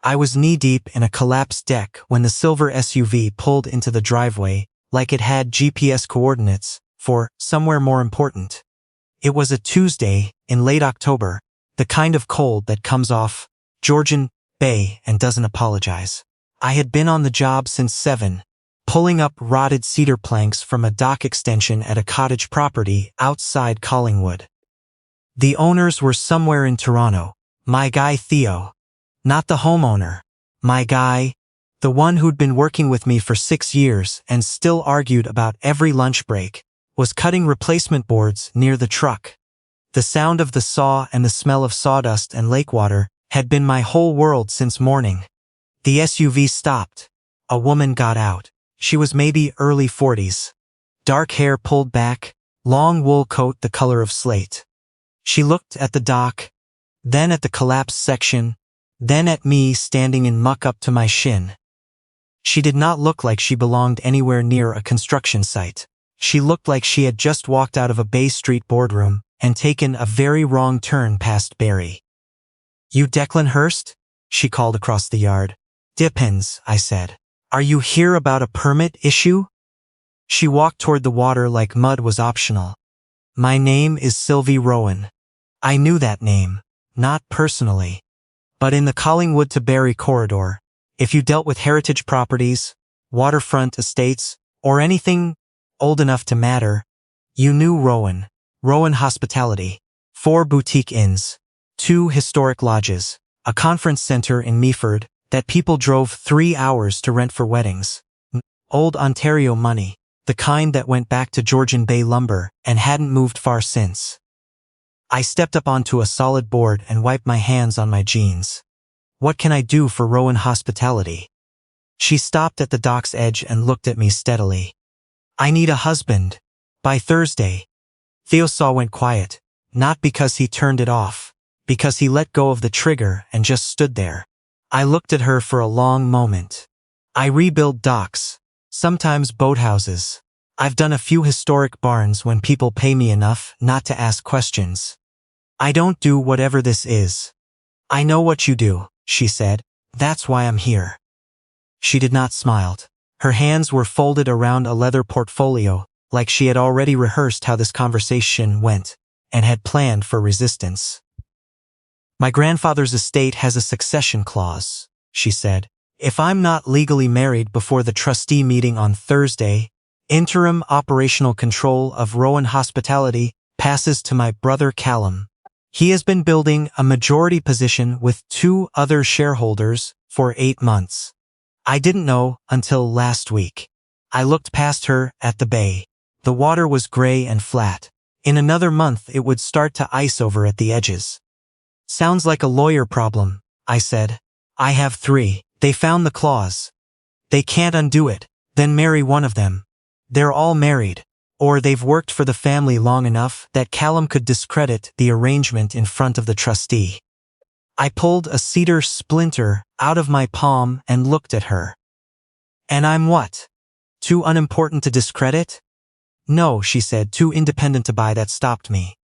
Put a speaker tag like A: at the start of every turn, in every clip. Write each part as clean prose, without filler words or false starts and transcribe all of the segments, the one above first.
A: I was knee-deep in a collapsed deck when the silver SUV pulled into the driveway like it had GPS coordinates for somewhere more important. It was a Tuesday in late October, the kind of cold that comes off Georgian Bay and doesn't apologize. I had been on the job since 7, pulling up rotted cedar planks from a dock extension at a cottage property outside Collingwood. The owners were somewhere in Toronto. My guy Theo. Not the homeowner. My guy, the one who'd been working with me for 6 years and still argued about every lunch break, was cutting replacement boards near the truck. The sound of the saw and the smell of sawdust and lake water had been my whole world since morning. The SUV stopped. A woman got out. She was maybe early 40s. Dark hair pulled back, long wool coat the color of slate. She looked at the dock, then at the collapsed section, then at me standing in muck up to my shin. She did not look like she belonged anywhere near a construction site. She looked like she had just walked out of a Bay Street boardroom and taken a very wrong turn past Barry. "You Declan Hurst?" she called across the yard. "Depends," I said. "Are you here about a permit issue?" She walked toward the water like mud was optional. "My name is Sylvie Rowan." I knew that name, not personally. But in the Collingwood to Barry corridor, if you dealt with heritage properties, waterfront estates, or anything old enough to matter, you knew Rowan. Rowan Hospitality. 4 boutique inns, 2 historic lodges, a conference center in Meaford that people drove 3 hours to rent for weddings. Old Ontario money, the kind that went back to Georgian Bay lumber and hadn't moved far since. I stepped up onto a solid board and wiped my hands on my jeans. "What can I do for Rowan Hospitality?" She stopped at the dock's edge and looked at me steadily. "I need a husband. By Thursday." Theo's saw went quiet, not because he turned it off, because he let go of the trigger and just stood there. I looked at her for a long moment. I rebuild docks, sometimes boathouses. I've done a few historic barns when people pay me enough not to ask questions. I don't do whatever this is. "I know what you do," she said. "That's why I'm here." She did not smile. Her hands were folded around a leather portfolio, like she had already rehearsed how this conversation went, and had planned for resistance. "My grandfather's estate has a succession clause," she said. "If I'm not legally married before the trustee meeting on Thursday, interim operational control of Rowan Hospitality passes to my brother Callum. He has been building a majority position with 2 other shareholders for 8 months. I didn't know until last week." I looked past her at the bay. The water was gray and flat. In another month it would start to ice over at the edges. "Sounds like a lawyer problem," I said. "I have 3. They found the clause. They can't undo it. Then marry one of them. They're all married. Or they've worked for the family long enough that Callum could discredit the arrangement in front of the trustee." I pulled a cedar splinter out of my palm and looked at her. "And I'm what? Too unimportant to discredit?" "No," she said, "too independent to buy." That stopped me.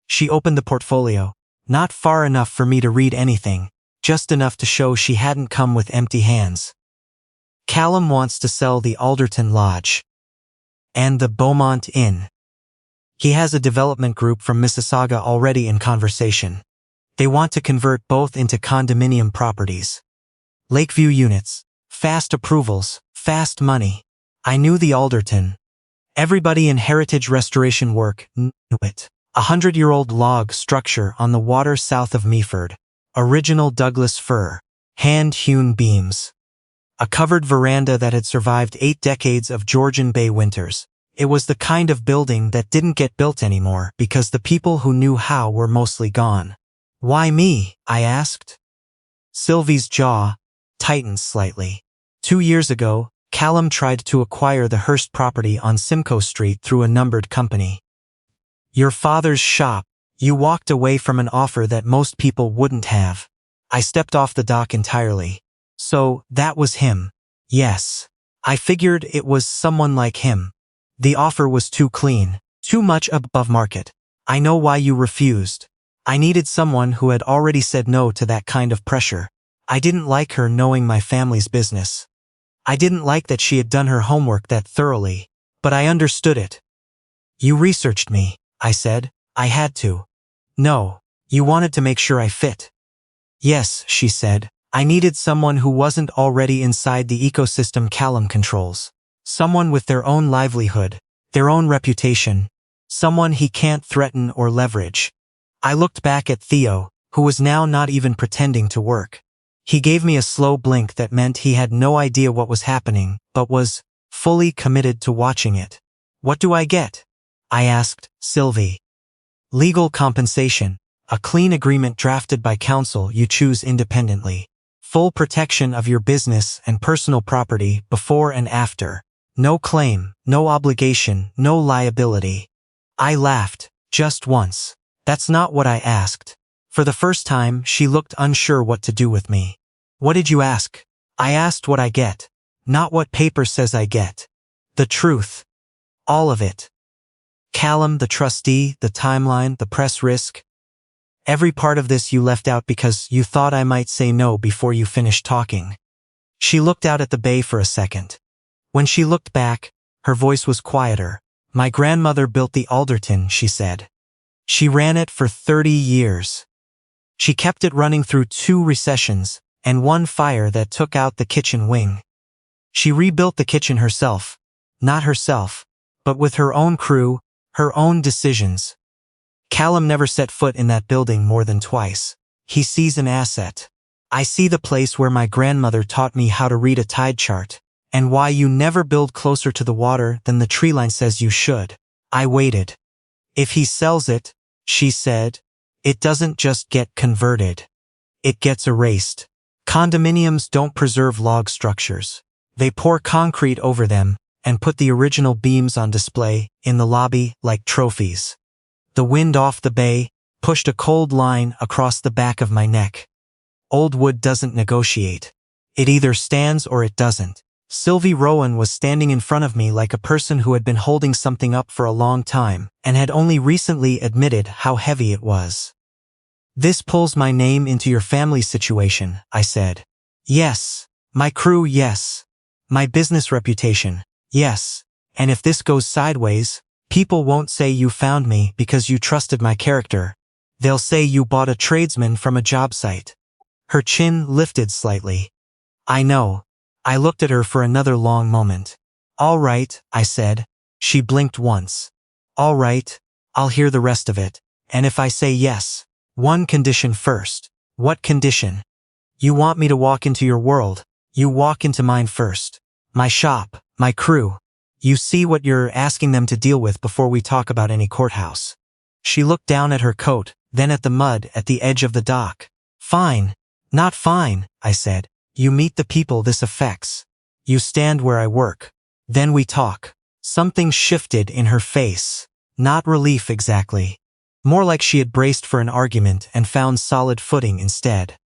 A: She opened the portfolio, not far enough for me to read anything, just enough to show she hadn't come with empty hands. "Callum wants to sell the Alderton Lodge. And the Beaumont Inn. He has a development group from Mississauga already in conversation. They want to convert both into condominium properties. Lakeview units, fast approvals, fast money." I knew the Alderton. Everybody in heritage restoration work knew it. 100-year-old log structure on the water south of Meaford. Original Douglas fir. Hand-hewn beams. A covered veranda that had survived 8 decades of Georgian Bay winters. It was the kind of building that didn't get built anymore because the people who knew how were mostly gone. "Why me?" I asked. Sylvie's jaw tightened slightly. 2 years ago, Callum tried to acquire the Hurst property on Simcoe Street through a numbered company. "Your father's shop. You walked away from an offer that most people wouldn't have." I stepped off the dock entirely. "So, that was him." "Yes. I figured it was someone like him. The offer was too clean, too much above market. I know why you refused. I needed someone who had already said no to that kind of pressure. I didn't like her knowing my family's business. I didn't like that she had done her homework that thoroughly, but I understood it. You researched me, I said. I had to. No, you wanted to make sure I fit. Yes, she said. I needed someone who wasn't already inside the ecosystem Callum controls. Someone with their own livelihood, their own reputation. Someone he can't threaten or leverage. I looked back at Theo, who was now not even pretending to work. He gave me a slow blink that meant he had no idea what was happening, but was fully committed to watching it. What do I get? I asked Sylvie. Legal compensation. A clean agreement drafted by counsel you choose independently. Full protection of your business and personal property before and after. No claim, no obligation, no liability. I laughed, just once. That's not what I asked. For the first time, she looked unsure what to do with me. What did you ask? I asked what I get. Not what paper says I get. The truth. All of it. Callum, the trustee, the timeline, the press risk. Every part of this you left out because you thought I might say no before you finished talking. She looked out at the bay for a second. When she looked back, her voice was quieter. My grandmother built the Alderton, she said. She ran it for 30 years. She kept it running through 2 recessions and 1 fire that took out the kitchen wing. She rebuilt the kitchen herself. Not herself, but with her own crew, her own decisions. Callum never set foot in that building more than twice. He sees an asset. I see the place where my grandmother taught me how to read a tide chart, and why you never build closer to the water than the tree line says you should. I waited. If he sells it, she said, it doesn't just get converted. It gets erased. Condominiums don't preserve log structures. They pour concrete over them and put the original beams on display in the lobby like trophies. The wind off the bay pushed a cold line across the back of my neck. Old wood doesn't negotiate. It either stands or it doesn't. Sylvie Rowan was standing in front of me like a person who had been holding something up for a long time and had only recently admitted how heavy it was. This pulls my name into your family situation, I said. Yes. My crew, yes. My business reputation, yes. And if this goes sideways, people won't say you found me because you trusted my character. They'll say you bought a tradesman from a job site. Her chin lifted slightly. I know. I looked at her for another long moment. All right, I said. She blinked once. All right, I'll hear the rest of it. And if I say yes, one condition first. What condition? You want me to walk into your world. You walk into mine first. My shop, my crew. You see what you're asking them to deal with before we talk about any courthouse. She looked down at her coat, then at the mud at the edge of the dock. Fine. Not fine, I said. You meet the people this affects. You stand where I work. Then we talk. Something shifted in her face. Not relief exactly. More like she had braced for an argument and found solid footing instead.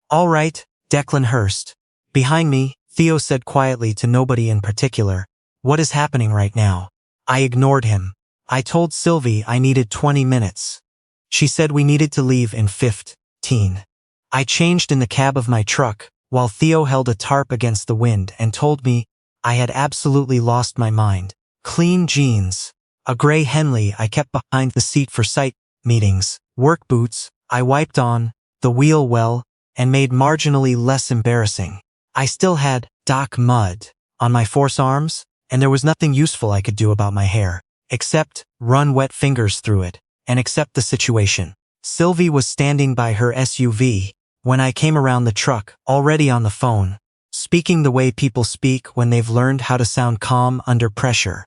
A: All right, Declan Hurst. Behind me, Theo said quietly to nobody in particular. What is happening right now? I ignored him. I told Sylvie I needed 20 minutes. She said we needed to leave in 15. I changed in the cab of my truck, while Theo held a tarp against the wind and told me I had absolutely lost my mind. Clean jeans. A gray Henley I kept behind the seat for site meetings. Work boots I wiped on, the wheel well, and made marginally less embarrassing. I still had dock mud on my forearms, and there was nothing useful I could do about my hair, except run wet fingers through it, and accept the situation. Sylvie was standing by her SUV when I came around the truck, already on the phone, speaking the way people speak when they've learned how to sound calm under pressure.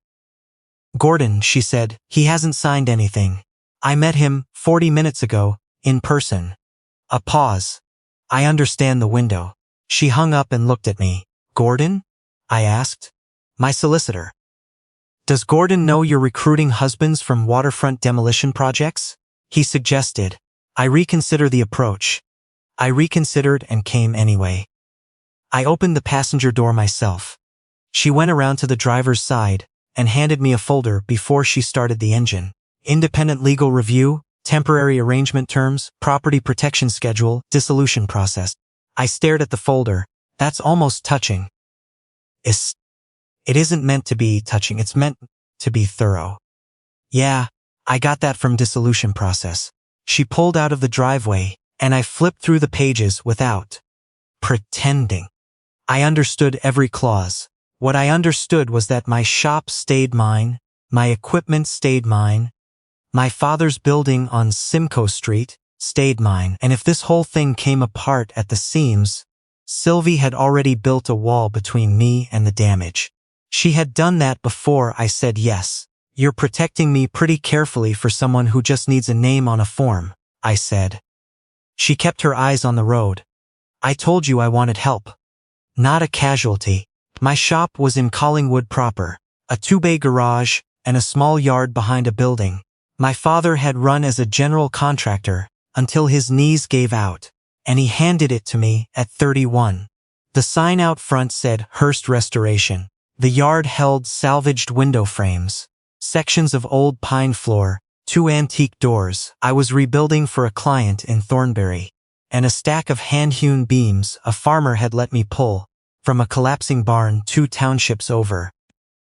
A: Gordon, she said, he hasn't signed anything. I met him 40 minutes ago, in person. A pause. I understand the window. She hung up and looked at me. Gordon? I asked. My solicitor. Does Gordon know you're recruiting husbands from waterfront demolition projects? He suggested. I reconsider the approach. I reconsidered and came anyway. I opened the passenger door myself. She went around to the driver's side and handed me a folder before she started the engine. Independent legal review, temporary arrangement terms, property protection schedule, dissolution process. I stared at the folder. That's almost touching. It isn't meant to be touching, it's meant to be thorough. Yeah, I got that from dissolution process. She pulled out of the driveway, and I flipped through the pages without pretending. I understood every clause. What I understood was that my shop stayed mine, my equipment stayed mine, my father's building on Simcoe Street stayed mine, and if this whole thing came apart at the seams, Sylvie had already built a wall between me and the damage. She had done that before I said yes. You're protecting me pretty carefully for someone who just needs a name on a form, I said. She kept her eyes on the road. I told you I wanted help. Not a casualty. My shop was in Collingwood proper, a 2-bay garage and a small yard behind a building. My father had run as a general contractor until his knees gave out, and he handed it to me at 31. The sign out front said Hearst Restoration. The yard held salvaged window frames, sections of old pine floor, 2 antique doors I was rebuilding for a client in Thornbury, and a stack of hand-hewn beams a farmer had let me pull from a collapsing barn 2 townships over.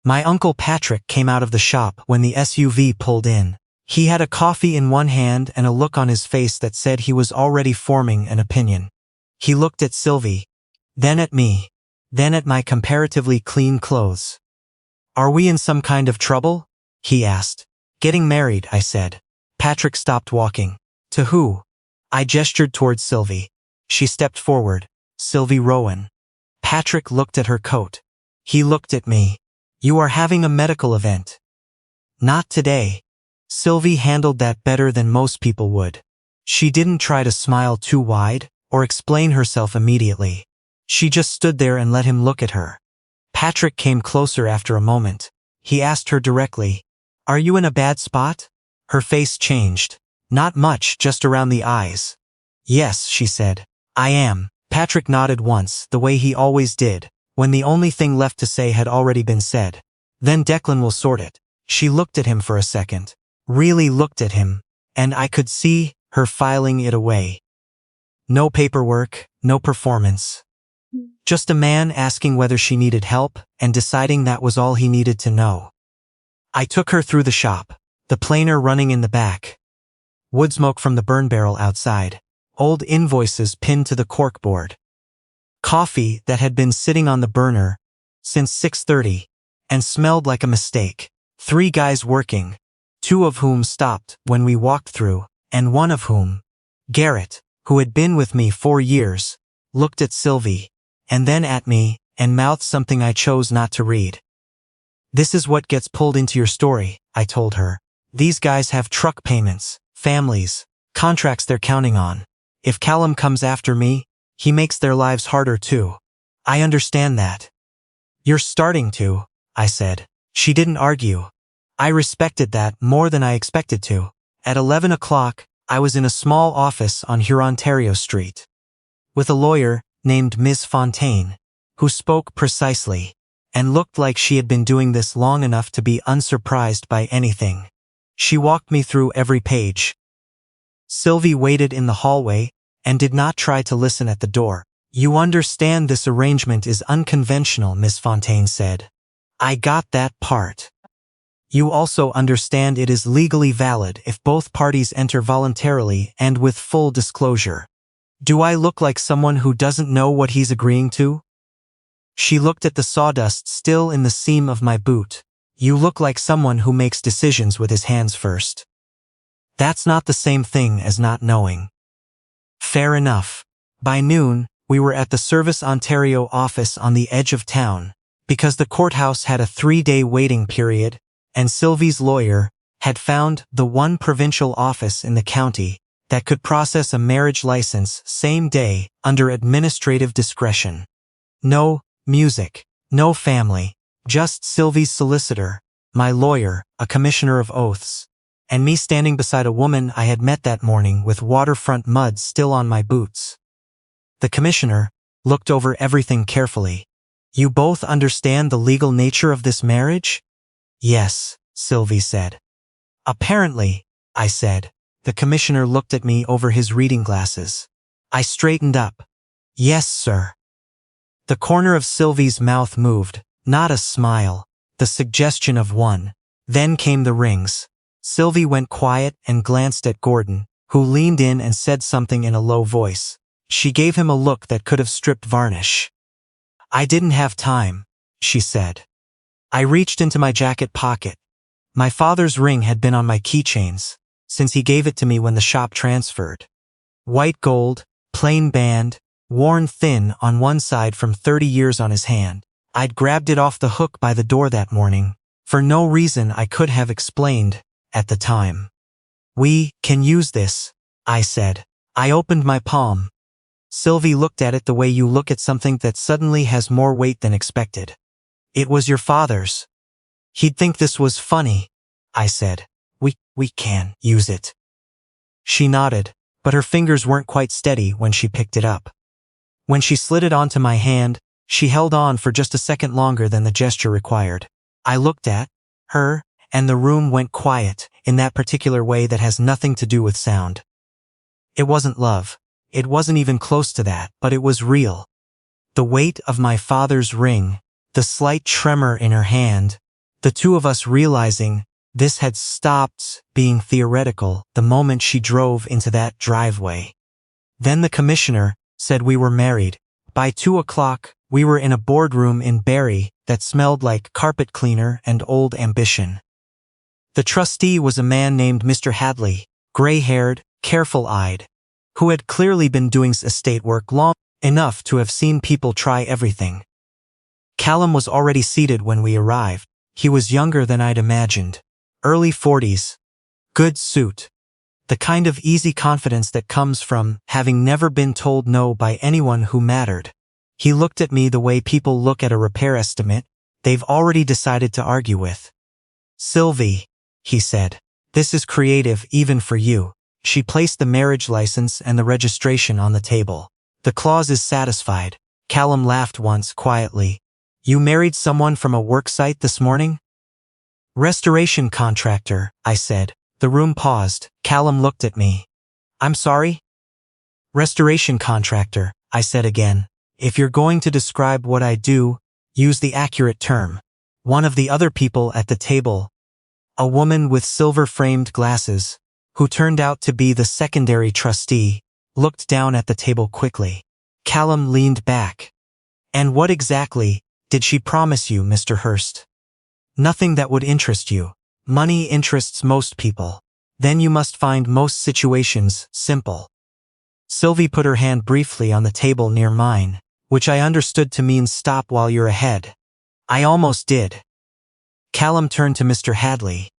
A: My Uncle Patrick came out of the shop when the SUV pulled in. He had a coffee in one hand and a look on his face that said he was already forming an opinion. He looked at Sylvie, then at me, then at my comparatively clean clothes. Are we in some kind of trouble? He asked. Getting married, I said. Patrick stopped walking. To who? I gestured towards Sylvie. She stepped forward. Sylvie Rowan. Patrick looked at her coat. He looked at me. You are having a medical event. Not today. Sylvie handled that better than most people would. She didn't try to smile too wide or explain herself immediately. She just stood there and let him look at her. Patrick came closer after a moment. He asked her directly, Are you in a bad spot? Her face changed. Not much, just around the eyes. Yes, she said. I am. Patrick nodded once, the way he always did, when the only thing left to say had already been said. Then Declan will sort it. She looked at him for a second. Really looked at him, and I could see her filing it away. No paperwork, no performance. Just a man asking whether she needed help and deciding that was all he needed to know. I took her through the shop, the planer running in the back. Wood smoke from the burn barrel outside. Old invoices pinned to the corkboard. Coffee that had been sitting on the burner since 6:30 and smelled like a mistake. 3 guys working, 2 of whom stopped when we walked through, and one of whom, Garrett, who had been with me 4 years, looked at Sylvie, and then at me, and mouthed something I chose not to read. This is what gets pulled into your story, I told her. These guys have truck payments, families, contracts they're counting on. If Callum comes after me, he makes their lives harder too. I understand that. You're starting to, I said. She didn't argue. I respected that more than I expected to. At 11 o'clock, I was in a small office on Hurontario Street, with a lawyer named Ms. Fontaine, who spoke precisely, and looked like she had been doing this long enough to be unsurprised by anything. She walked me through every page. Sylvie waited in the hallway and did not try to listen at the door. You understand this arrangement is unconventional, Ms. Fontaine said. I got that part. You also understand it is legally valid if both parties enter voluntarily and with full disclosure. Do I look like someone who doesn't know what he's agreeing to? She looked at the sawdust still in the seam of my boot. You look like someone who makes decisions with his hands first. That's not the same thing as not knowing. Fair enough. By noon, we were at the Service Ontario office on the edge of town, because the courthouse had a 3-day waiting period, and Sylvie's lawyer had found the one provincial office in the county that could process a marriage license same day under administrative discretion. No music, no family, just Sylvie's solicitor, my lawyer, a commissioner of oaths, and me standing beside a woman I had met that morning with waterfront mud still on my boots. The commissioner looked over everything carefully. You both understand the legal nature of this marriage? Yes, Sylvie said. Apparently, I said. The commissioner looked at me over his reading glasses. I straightened up. Yes, sir. The corner of Sylvie's mouth moved, not a smile, the suggestion of one. Then came the rings. Sylvie went quiet and glanced at Gordon, who leaned in and said something in a low voice. She gave him a look that could have stripped varnish. I didn't have time, she said. I reached into my jacket pocket. My father's ring had been on my keychains, since he gave it to me when the shop transferred. White gold, plain band, worn thin on one side from 30 years on his hand. I'd grabbed it off the hook by the door that morning, for no reason I could have explained at the time. We can use this, I said. I opened my palm. Sylvie looked at it the way you look at something that suddenly has more weight than expected. It was your father's. He'd think this was funny, I said. We can use it. She nodded, but her fingers weren't quite steady when she picked it up. When she slid it onto my hand, she held on for just a second longer than the gesture required. I looked at her, and the room went quiet in that particular way that has nothing to do with sound. It wasn't love. It wasn't even close to that, but it was real. The weight of my father's ring, the slight tremor in her hand, the two of us realizing this had stopped being theoretical the moment she drove into that driveway. Then the commissioner said we were married. By 2 o'clock, we were in a boardroom in Barrie that smelled like carpet cleaner and old ambition. The trustee was a man named Mr. Hadley, gray-haired, careful-eyed, who had clearly been doing estate work long enough to have seen people try everything. Callum was already seated when we arrived. He was younger than I'd imagined. Early 40s. Good suit. The kind of easy confidence that comes from having never been told no by anyone who mattered. He looked at me the way people look at a repair estimate they've already decided to argue with. Sylvie, he said, this is creative even for you. She placed the marriage license and the registration on the table. The clause is satisfied. Callum laughed once quietly. You married someone from a work site this morning? Restoration contractor, I said. The room paused. Callum looked at me. I'm sorry? Restoration contractor, I said again. If you're going to describe what I do, use the accurate term. One of the other people at the table, a woman with silver-framed glasses, who turned out to be the secondary trustee, looked down at the table quickly. Callum leaned back. And what exactly did she promise you, Mr. Hurst? Nothing that would interest you. Money interests most people. Then you must find most situations simple. Sylvie put her hand briefly on the table near mine, which I understood to mean stop while you're ahead. I almost did. Callum turned to Mr. Hadley.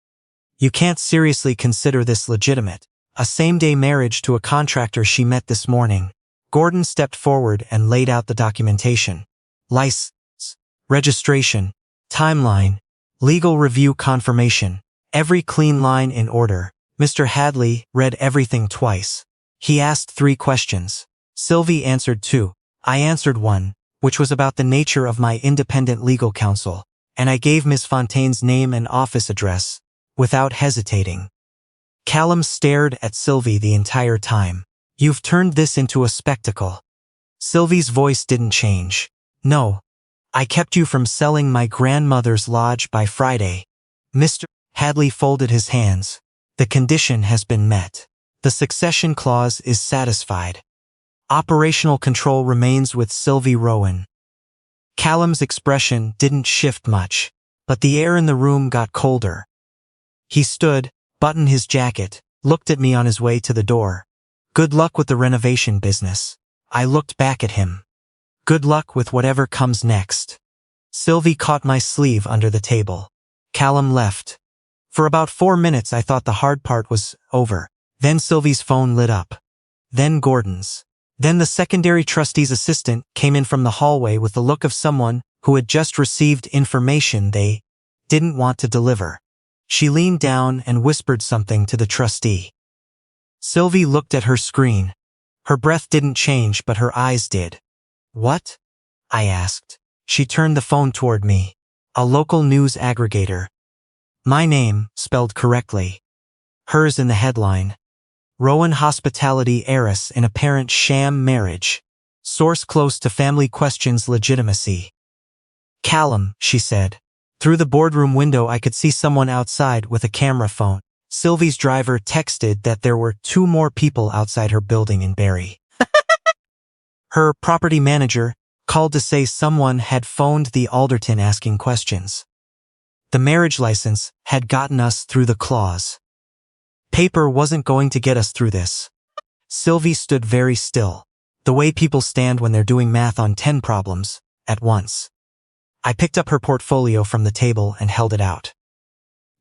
A: You can't seriously consider this legitimate. A same-day marriage to a contractor she met this morning. Gordon stepped forward and laid out the documentation. License, registration, timeline, legal review confirmation. Every clean line in order. Mr. Hadley read everything twice. He asked 3 questions. Sylvie answered 2. I answered 1, which was about the nature of my independent legal counsel, and I gave Miss Fontaine's name and office address, without hesitating. Callum stared at Sylvie the entire time. You've turned this into a spectacle. Sylvie's voice didn't change. No. I kept you from selling my grandmother's lodge by Friday. Mr. Hadley folded his hands. The condition has been met. The succession clause is satisfied. Operational control remains with Sylvie Rowan. Callum's expression didn't shift much, but the air in the room got colder. He stood, buttoned his jacket, looked at me on his way to the door. Good luck with the renovation business. I looked back at him. Good luck with whatever comes next. Sylvie caught my sleeve under the table. Callum left. For about 4 minutes I thought the hard part was over. Then Sylvie's phone lit up. Then Gordon's. Then the secondary trustee's assistant came in from the hallway with the look of someone who had just received information they didn't want to deliver. She leaned down and whispered something to the trustee. Sylvie looked at her screen. Her breath didn't change, but her eyes did. What? I asked. She turned the phone toward me. A local news aggregator. My name, spelled correctly. Hers in the headline. Rowan hospitality heiress in apparent sham marriage. Source close to family questions legitimacy. Callum, she said. Through the boardroom window I could see someone outside with a camera phone. Sylvie's driver texted that there were 2 more people outside her building in Barrie. Her property manager called to say someone had phoned the Alderton asking questions. The marriage license had gotten us through the clause. Paper wasn't going to get us through this. Sylvie stood very still, the way people stand when they're doing math on 10 problems at once. I picked up her portfolio from the table and held it out.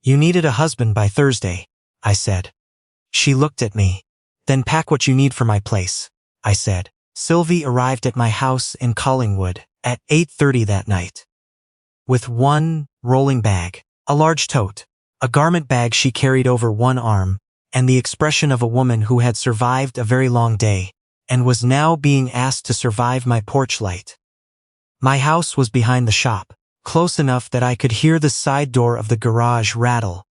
A: You needed a husband by Thursday, I said. She looked at me. Then pack what you need for my place, I said. Sylvie arrived at my house in Collingwood at 8:30 that night. With one rolling bag, a large tote, a garment bag she carried over one arm, and the expression of a woman who had survived a very long day and was now being asked to survive my porch light. My house was behind the shop, close enough that I could hear the side door of the garage rattle.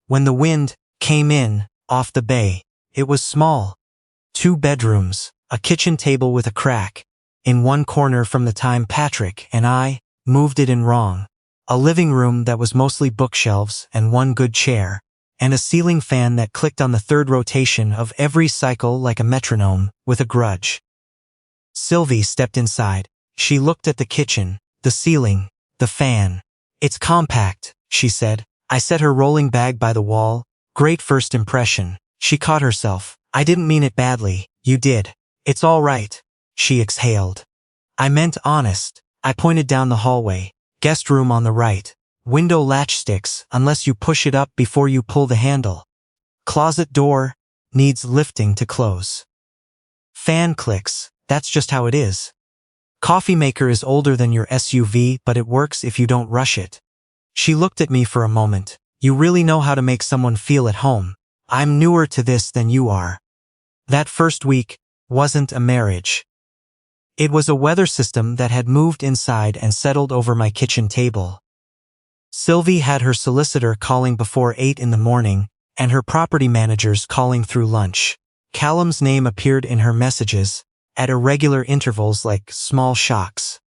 A: When the wind came in off the bay, it was small. 2 bedrooms, a kitchen table with a crack in one corner from the time Patrick and I moved it in wrong, a living room that was mostly bookshelves and one good chair, and a ceiling fan that clicked on the 3rd rotation of every cycle like a metronome with a grudge. Sylvie stepped inside. She looked at the kitchen, the ceiling, the fan. It's compact, she said. I set her rolling bag by the wall. Great first impression. She caught herself. I didn't mean it badly. You did. It's all right. She exhaled. I meant honest. I pointed down the hallway. Guest room on the right. Window latch sticks unless you push it up before you pull the handle. Closet door needs lifting to close. Fan clicks. That's just how it is. Coffee maker is older than your SUV, but it works if you don't rush it. She looked at me for a moment. You really know how to make someone feel at home. I'm newer to this than you are. That first week wasn't a marriage. It was a weather system that had moved inside and settled over my kitchen table. Sylvie had her solicitor calling before 8 in the morning and her property managers calling through lunch. Callum's name appeared in her messages at irregular intervals like small shocks.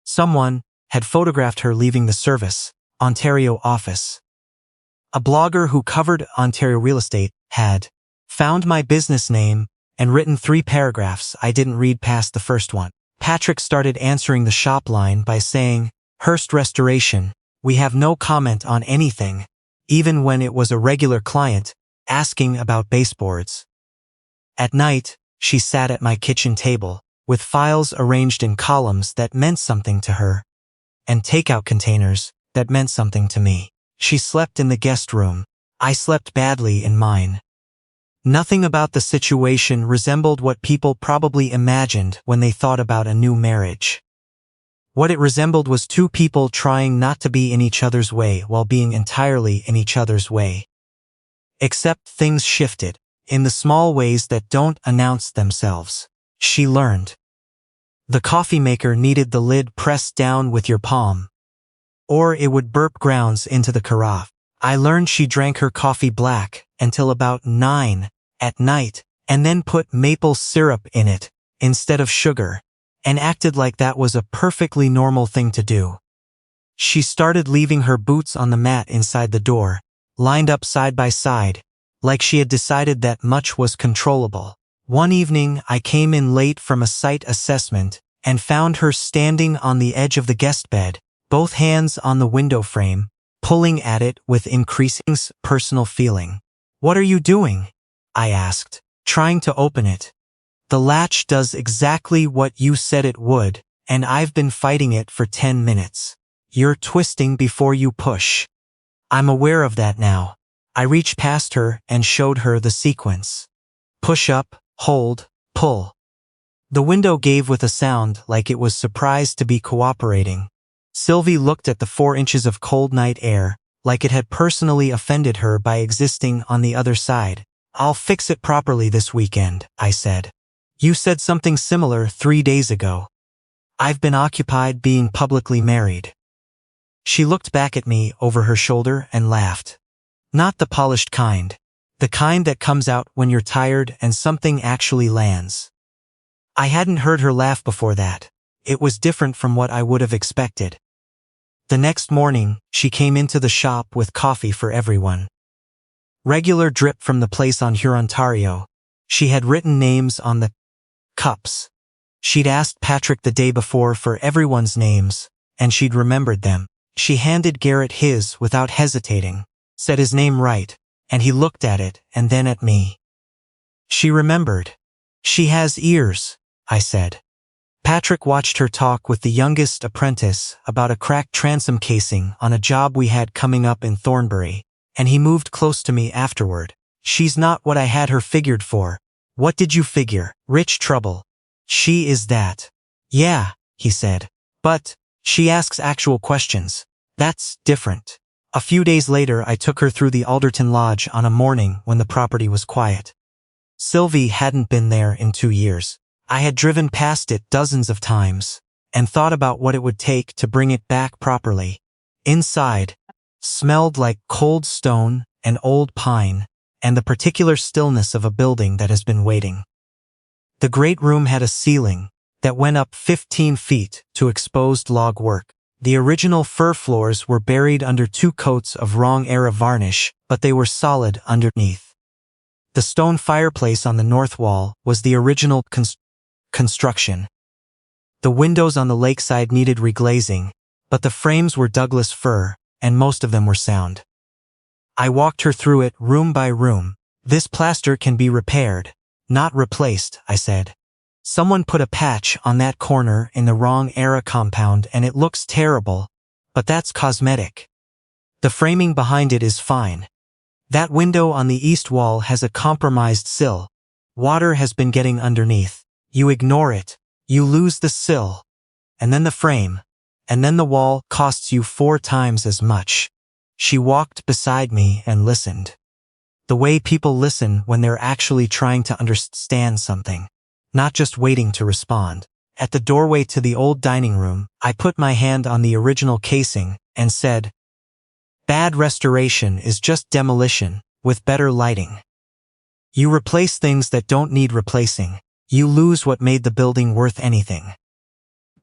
A: Someone had photographed her leaving the Service Ontario office. A blogger who covered Ontario real estate had found my business name and written 3 paragraphs. I didn't read past the first one. Patrick started answering the shop line by saying, Hearst Restoration, we have no comment on anything, even when it was a regular client asking about baseboards. At night, she sat at my kitchen table, with files arranged in columns that meant something to her, and takeout containers that meant something to me. She slept in the guest room. I slept badly in mine. Nothing about the situation resembled what people probably imagined when they thought about a new marriage. What it resembled was 2 people trying not to be in each other's way while being entirely in each other's way. Except things shifted. In the small ways that don't announce themselves. She learned. The coffee maker needed the lid pressed down with your palm, or it would burp grounds into the carafe. I learned she drank her coffee black until about 9 at night and then put maple syrup in it instead of sugar and acted like that was a perfectly normal thing to do. She started leaving her boots on the mat inside the door, lined up side by side, like she had decided that much was controllable. One evening I came in late from a site assessment and found her standing on the edge of the guest bed, both hands on the window frame, pulling at it with increasing personal feeling. What are you doing? I asked, trying to open it. The latch does exactly what you said it would, and I've been fighting it for 10 minutes. You're twisting before you push. I'm aware of that now. I reached past her and showed her the sequence. Push up, hold, pull. The window gave with a sound like it was surprised to be cooperating. Sylvie looked at the 4 inches of cold night air, like it had personally offended her by existing on the other side. I'll fix it properly this weekend, I said. You said something similar 3 days ago. I've been occupied being publicly married. She looked back at me over her shoulder and laughed. Not the polished kind. The kind that comes out when you're tired and something actually lands. I hadn't heard her laugh before that. It was different from what I would have expected. The next morning, she came into the shop with coffee for everyone. Regular drip from the place on Hurontario. She had written names on the cups. She'd asked Patrick the day before for everyone's names, and she'd remembered them. She handed Garrett his without hesitating, said his name right, and he looked at it and then at me. She remembered. She has ears, I said. Patrick watched her talk with the youngest apprentice about a cracked transom casing on a job we had coming up in Thornbury, and he moved close to me afterward. She's not what I had her figured for. What did you figure? Rich trouble. She is that. Yeah, he said. But she asks actual questions. That's different. A few days later I took her through the Alderton Lodge on a morning when the property was quiet. Sylvie hadn't been there in 2 years. I had driven past it dozens of times, and thought about what it would take to bring it back properly. Inside, smelled like cold stone and old pine, and the particular stillness of a building that has been waiting. The great room had a ceiling that went up 15 feet to exposed log work. The original fir floors were buried under 2 coats of wrong-era varnish, but they were solid underneath. The stone fireplace on the north wall was the original construction. The windows on the lakeside needed reglazing, but the frames were Douglas fir, and most of them were sound. I walked her through it room by room. This plaster can be repaired, not replaced, I said. Someone put a patch on that corner in the wrong-era compound and it looks terrible, but that's cosmetic. The framing behind it is fine. That window on the east wall has a compromised sill. Water has been getting underneath. You ignore it, you lose the sill, and then the frame, and then the wall costs you 4 times as much. She walked beside me and listened. The way people listen when they're actually trying to understand something, not just waiting to respond. At the doorway to the old dining room, I put my hand on the original casing and said, "Bad restoration is just demolition, with better lighting. You replace things that don't need replacing. You lose what made the building worth anything.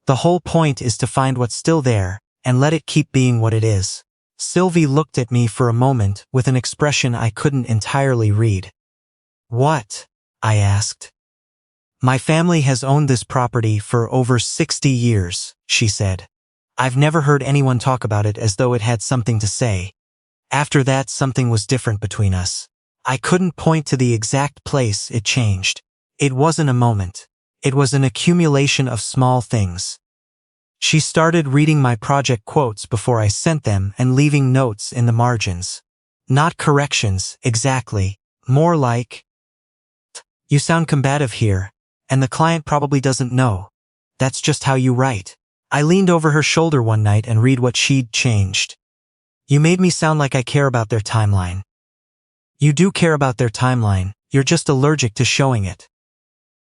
A: The whole point is to find what's still there, and let it keep being what it is." Sylvie looked at me for a moment with an expression I couldn't entirely read. "What?" I asked. "My family has owned this property for over 60 years, she said. I've never heard anyone talk about it as though it had something to say. After that, something was different between us. I couldn't point to the exact place it changed. It wasn't a moment. It was an accumulation of small things. She started reading my project quotes before I sent them and leaving notes in the margins. Not corrections, exactly. More like, "You sound combative here, and the client probably doesn't know. That's just how you write." I leaned over her shoulder one night and read what she'd changed. "You made me sound like I care about their timeline." You do care about their timeline, you're just allergic to showing it.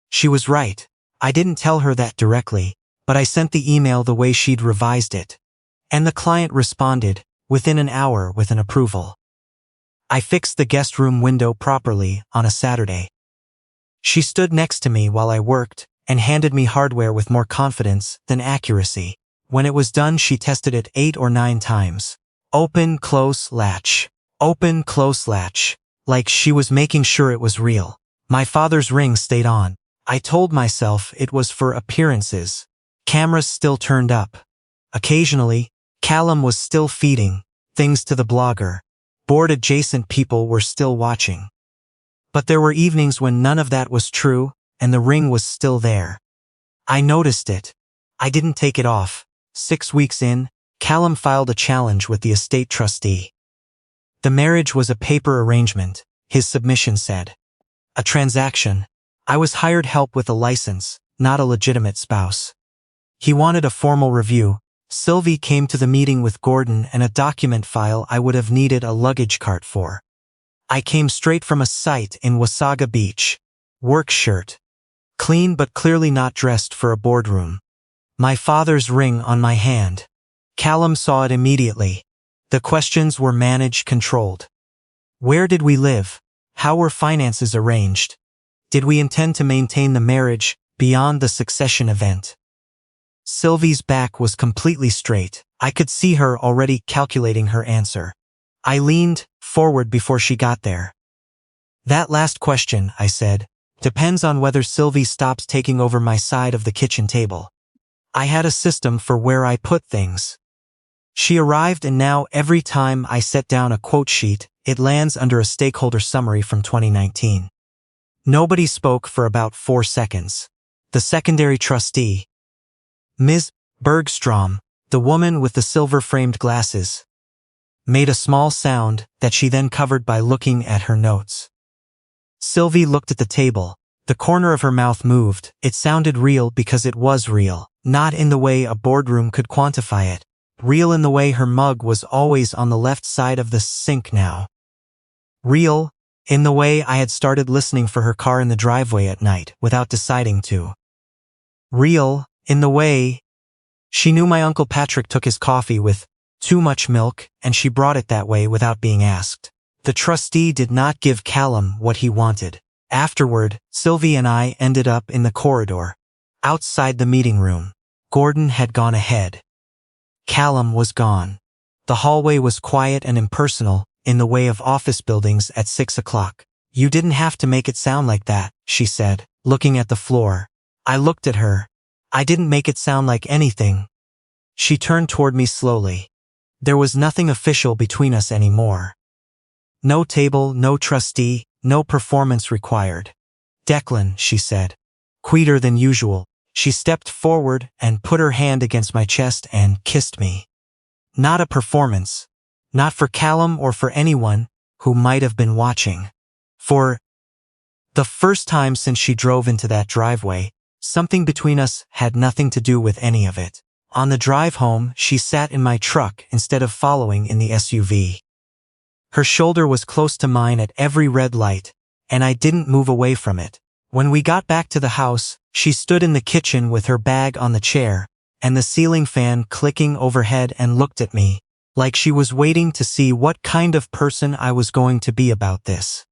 A: She was right. I didn't tell her that directly, but I sent the email the way she'd revised it. And the client responded, within an hour, with an approval. I fixed the guest room window properly on a Saturday. She stood next to me while I worked and handed me hardware with more confidence than accuracy. When it was done, she tested it 8 or 9 times. Open, close, latch. Open, close, latch. Like she was making sure it was real. My father's ring stayed on. I told myself it was for appearances. Cameras still turned up. Occasionally, Callum was still feeding things to the blogger. Bored adjacent people were still watching. But there were evenings when none of that was true, and the ring was still there. I noticed it. I didn't take it off. 6 weeks in, Callum filed a challenge with the estate trustee. The marriage was a paper arrangement, his submission said. A transaction. I was hired help with a license, not a legitimate spouse. He wanted a formal review. Sylvie came to the meeting with Gordon and a document file I would have needed a luggage cart for. I came straight from a site in Wasaga Beach. Work shirt. Clean but clearly not dressed for a boardroom. My father's ring on my hand. Callum saw it immediately. The questions were managed, controlled. Where did we live? How were finances arranged? Did we intend to maintain the marriage, beyond the succession event. Sylvie's back was completely straight. I could see her already calculating her answer. I leaned forward before she got there. "That last question," I said, "depends on whether Sylvie stops taking over my side of the kitchen table. I had a system for where I put things." She arrived, and now every time I set down a quote sheet, it lands under a stakeholder summary from 2019. Nobody spoke for about 4 seconds. The secondary trustee, Ms. Bergstrom, the woman with the silver-framed glasses, made a small sound that she then covered by looking at her notes. Sylvie looked at the table. The corner of her mouth moved. It sounded real because it was real, not in the way a boardroom could quantify it. Real in the way her mug was always on the left side of the sink now. Real in the way I had started listening for her car in the driveway at night without deciding to. Real in the way she knew my Uncle Patrick took his coffee with too much milk, and she brought it that way without being asked. The trustee did not give Callum what he wanted. Afterward, Sylvie and I ended up in the corridor, outside the meeting room. Gordon had gone ahead. Callum was gone. The hallway was quiet and impersonal, in the way of office buildings at 6 o'clock. "You didn't have to make it sound like that," she said, looking at the floor. I looked at her. "I didn't make it sound like anything." She turned toward me slowly. There was nothing official between us anymore. No table, no trustee, no performance required. "Declan," she said, quieter than usual. She stepped forward and put her hand against my chest and kissed me. Not a performance. Not for Callum or for anyone who might have been watching. For the first time since she drove into that driveway, something between us had nothing to do with any of it. On the drive home, she sat in my truck instead of following in the SUV. Her shoulder was close to mine at every red light, and I didn't move away from it. When we got back to the house, she stood in the kitchen with her bag on the chair, and the ceiling fan clicking overhead, and looked at me, like she was waiting to see what kind of person I was going to be about this.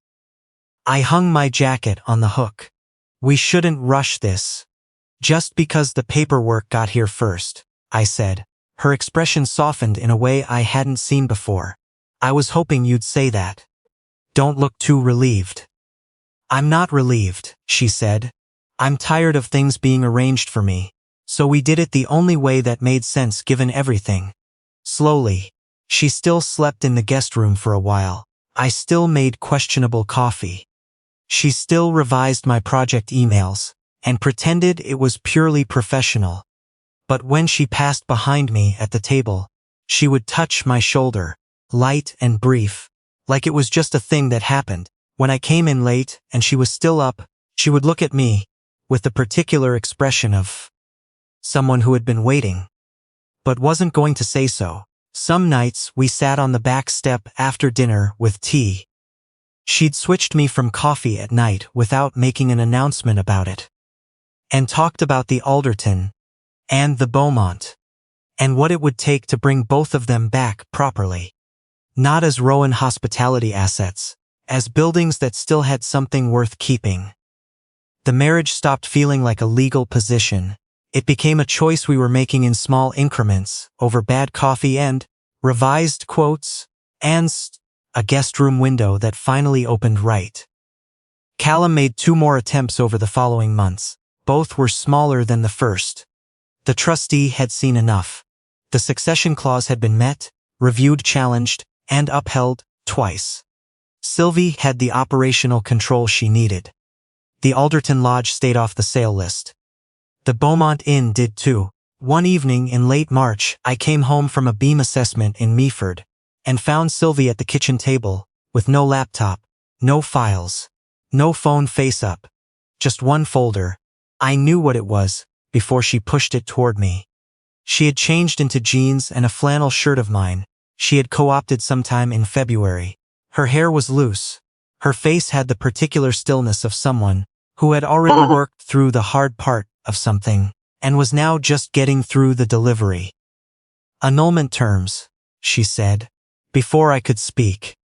A: I hung my jacket on the hook. "We shouldn't rush this. Just because the paperwork got here first," I said. Her expression softened in a way I hadn't seen before. "I was hoping you'd say that. Don't look too relieved." "I'm not relieved," she said. "I'm tired of things being arranged for me. So we did it the only way that made sense given everything." Slowly. She still slept in the guest room for a while. I still made questionable coffee. She still revised my project emails, and pretended it was purely professional. But when she passed behind me at the table, she would touch my shoulder, light and brief, like it was just a thing that happened. When I came in late and she was still up, she would look at me with the particular expression of someone who had been waiting, but wasn't going to say so. Some nights we sat on the back step after dinner with tea. She'd switched me from coffee at night without making an announcement about it, and talked about the Alderton and the Beaumont, and what it would take to bring both of them back properly. Not as Rowan hospitality assets, as buildings that still had something worth keeping. The marriage stopped feeling like a legal position. It became a choice we were making in small increments, over bad coffee and revised quotes, and a guest room window that finally opened right. Callum made 2 more attempts over the following months. Both were smaller than the first. The trustee had seen enough. The succession clause had been met, reviewed, challenged, and upheld twice. Sylvie had the operational control she needed. The Alderton Lodge stayed off the sale list. The Beaumont Inn did too. One evening in late March, I came home from a beam assessment in Meaford, and found Sylvie at the kitchen table, with no laptop, no files, no phone face up, just one folder. I knew what it was before she pushed it toward me. She had changed into jeans and a flannel shirt of mine. She had co-opted sometime in February. Her hair was loose. Her face had the particular stillness of someone who had already worked through the hard part of something, and was now just getting through the delivery. "Annulment terms," she said, before I could speak.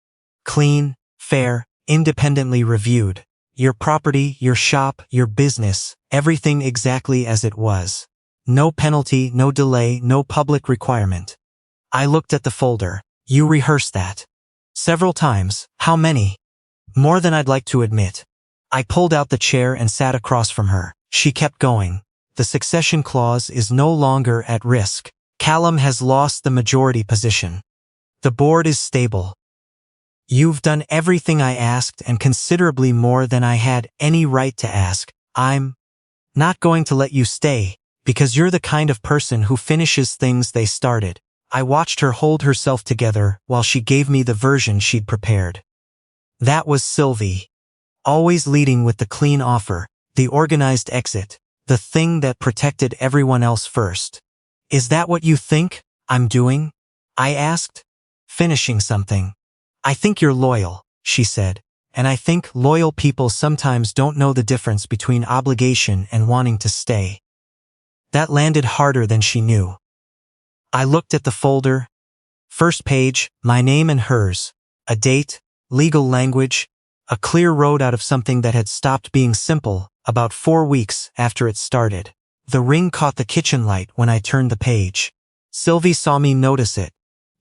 A: "Clean, fair, independently reviewed. Your property, your shop, your business, everything exactly as it was. No penalty, no delay, no public requirement. I looked at the folder. You rehearsed that. Several times. How many? More than I'd like to admit. I pulled out the chair and sat across from her. She kept going. The succession clause is no longer at risk. Callum has lost the majority position. The board is stable. You've done everything I asked and considerably more than I had any right to ask. I'm not going to let you stay, because you're the kind of person who finishes things they started. I watched her hold herself together while she gave me the version she'd prepared. That was Sylvie. Always leading with the clean offer, the organized exit, the thing that protected everyone else first. Is that what you think I'm doing? I asked. Finishing something. I think you're loyal, she said, and I think loyal people sometimes don't know the difference between obligation and wanting to stay. That landed harder than she knew. I looked at the folder. First page, my name and hers, a date, legal language, a clear road out of something that had stopped being simple about 4 weeks after it started. The ring caught the kitchen light when I turned the page. Sylvie saw me notice it.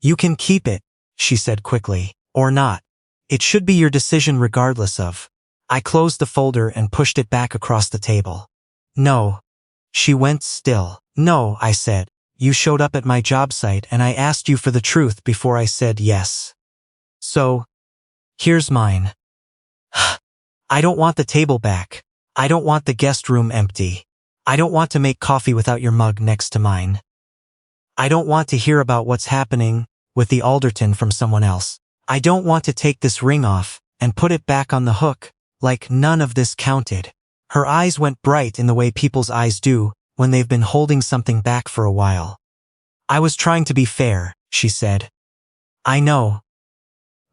A: You can keep it, she said quickly, or not. It should be your decision regardless of. I closed the folder and pushed it back across the table. No. She went still. No, I said. You showed up at my job site and I asked you for the truth before I said yes. So, here's mine. I don't want the table back. I don't want the guest room empty. I don't want to make coffee without your mug next to mine. I don't want to hear about what's happening with the Alderton from someone else. I don't want to take this ring off and put it back on the hook, like none of this counted. Her eyes went bright in the way people's eyes do when they've been holding something back for a while. I was trying to be fair, she said. I know.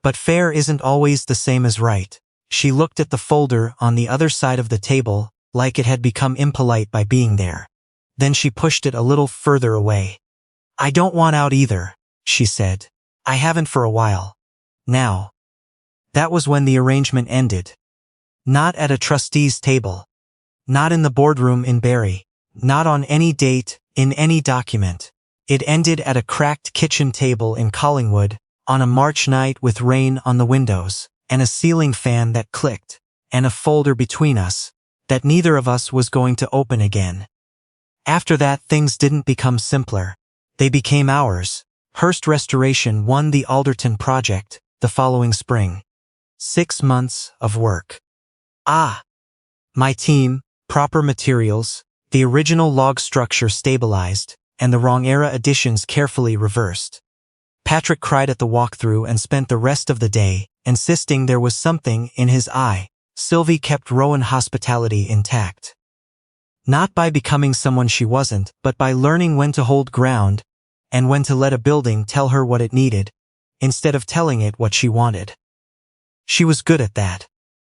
A: But fair isn't always the same as right. She looked at the folder on the other side of the table, like it had become impolite by being there. Then she pushed it a little further away. I don't want out either, she said. I haven't for a while. Now. That was when the arrangement ended. Not at a trustee's table. Not in the boardroom in Barrie. Not on any date, in any document. It ended at a cracked kitchen table in Collingwood, on a March night with rain on the windows, and a ceiling fan that clicked, and a folder between us, that neither of us was going to open again. After that, things didn't become simpler. They became ours. Hearst Restoration won the Alderton project the following spring. 6 months of work. My team, proper materials, the original log structure stabilized, and the wrong-era additions carefully reversed. Patrick cried at the walkthrough and spent the rest of the day insisting there was something in his eye. Sylvie kept Rowan hospitality intact. Not by becoming someone she wasn't, but by learning when to hold ground and when to let a building tell her what it needed, instead of telling it what she wanted. She was good at that.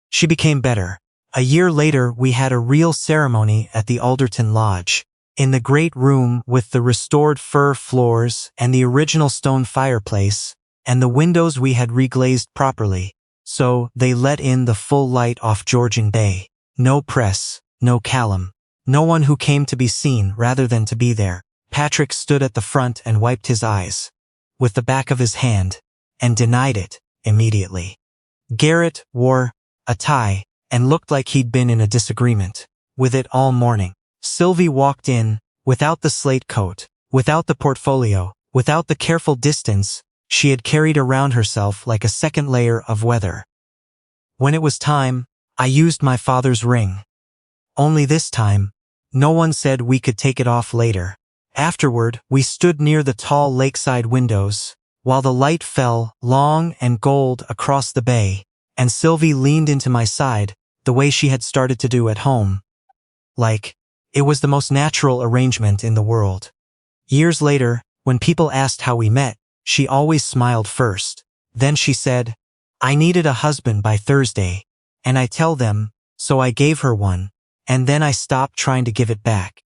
A: She became better. A year later, we had a real ceremony at the Alderton Lodge. In the great room with the restored fir floors and the original stone fireplace, and the windows we had reglazed properly, so they let in the full light off Georgian Bay. No press, no Callum. No one who came to be seen rather than to be there. Patrick stood at the front and wiped his eyes with the back of his hand, and denied it immediately. Garrett wore a tie and looked like he'd been in a disagreement with it all morning. Sylvie walked in, without the slate coat, without the portfolio, without the careful distance she had carried around herself like a second layer of weather. When it was time, I used my father's ring. Only this time, no one said we could take it off later. Afterward, we stood near the tall lakeside windows, while the light fell, long and gold, across the bay, and Sylvie leaned into my side, the way she had started to do at home. Like, it was the most natural arrangement in the world. Years later, when people asked how we met, she always smiled first. Then she said, I needed a husband by Thursday, and I tell them, so I gave her one, and then I stopped trying to give it back.